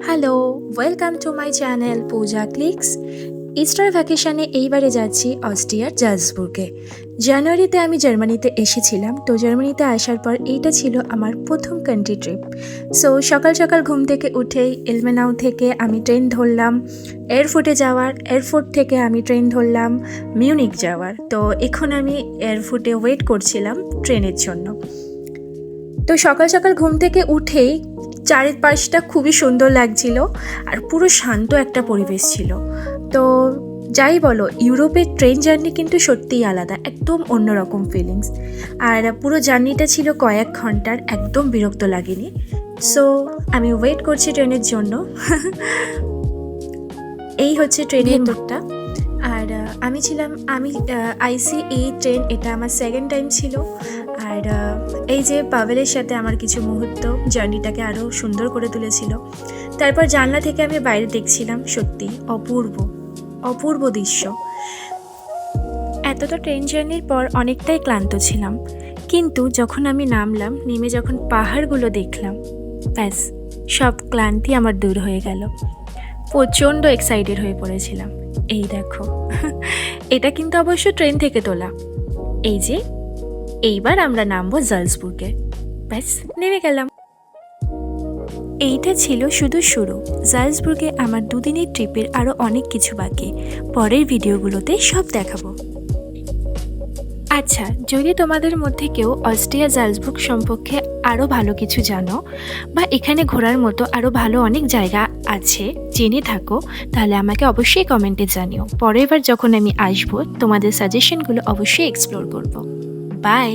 Hello, welcome to my channel Puja Clicks. Easter ভ্যাকেশনে এইবারে যাচ্ছি অস্ট্রিয়ার জালসবুর্গে। জানুয়ারিতে আমি জার্মানিতে এসেছিলাম, তো জার্মানিতে আসার পর এইটা ছিল আমার প্রথম কান্ট্রি ট্রিপ। সো সকাল সকাল ঘুম থেকে উঠেই এলমেনাউ থেকে আমি ট্রেন ধরলাম এয়ারফোর্টে যাওয়ার, এয়ারফোর্ট থেকে আমি ট্রেন ধরলাম মিউনিক যাওয়ার। তো এখন আমি এয়ারফোর্টে ওয়েট করছিলাম ট্রেনের জন্য। তো সকাল সকাল ঘুম থেকে উঠেই চারিপাশটা খুবই সুন্দর লাগছিল আর পুরো শান্ত একটা পরিবেশ ছিল। তো যাই বলো, ইউরোপের ট্রেন জার্নি কিন্তু সত্যিই আলাদা, একদম অন্যরকম ফিলিংস। আর পুরো জার্নিটা ছিল কয়েক ঘন্টার, একদম বিরক্ত লাগেনি। সো আমি ওয়েট করছি ট্রেনের জন্য। এই হচ্ছে ট্রেনের ভেতরটা। আর আমি আইসি এই ট্রেন, এটা আমার সেকেন্ড টাইম ছিল। আর এই যে পাভেলের সাথে আমার কিছু মুহূর্ত জার্নিটাকে আরও সুন্দর করে তুলেছিল। তারপর জানলা থেকে আমি বাইরে দেখছিলাম, সত্যি অপূর্ব অপূর্ব দৃশ্য। এতটা ট্রেন জার্নির পর অনেকটাই ক্লান্ত ছিলাম, কিন্তু যখন আমি নামলাম, নেমে যখন পাহাড়গুলো দেখলাম, ব্যাস সব ক্লান্তি আমার দূর হয়ে গেল। প্রচণ্ড এক্সাইটেড হয়ে পড়েছিলাম। এই দেখো, এটা কিন্তু অবশ্য ট্রেন থেকে তোলা। এই যে এইবার আমরা নামবো জালসবুর্গে, ব্যাস নেমে গেলাম। এইটা ছিল শুধু শুরু। জালসবুর্গে আমার দুদিনের ট্রিপের আরও অনেক কিছু বাকি, পরের ভিডিওগুলোতে সব দেখাবো। আচ্ছা, যদি তোমাদের মধ্যে কেউ অস্ট্রিয়া জালসবুর্গ সম্পর্কে আরও ভালো কিছু জানো, বা এখানে ঘোরার মতো আরও ভালো অনেক জায়গা আছে জেনে থাকো, তাহলে আমাকে অবশ্যই কমেন্টে জানিও। পরের বার যখন আমি আসবো, তোমাদের সাজেশনগুলো অবশ্যই এক্সপ্লোর করব। বাই।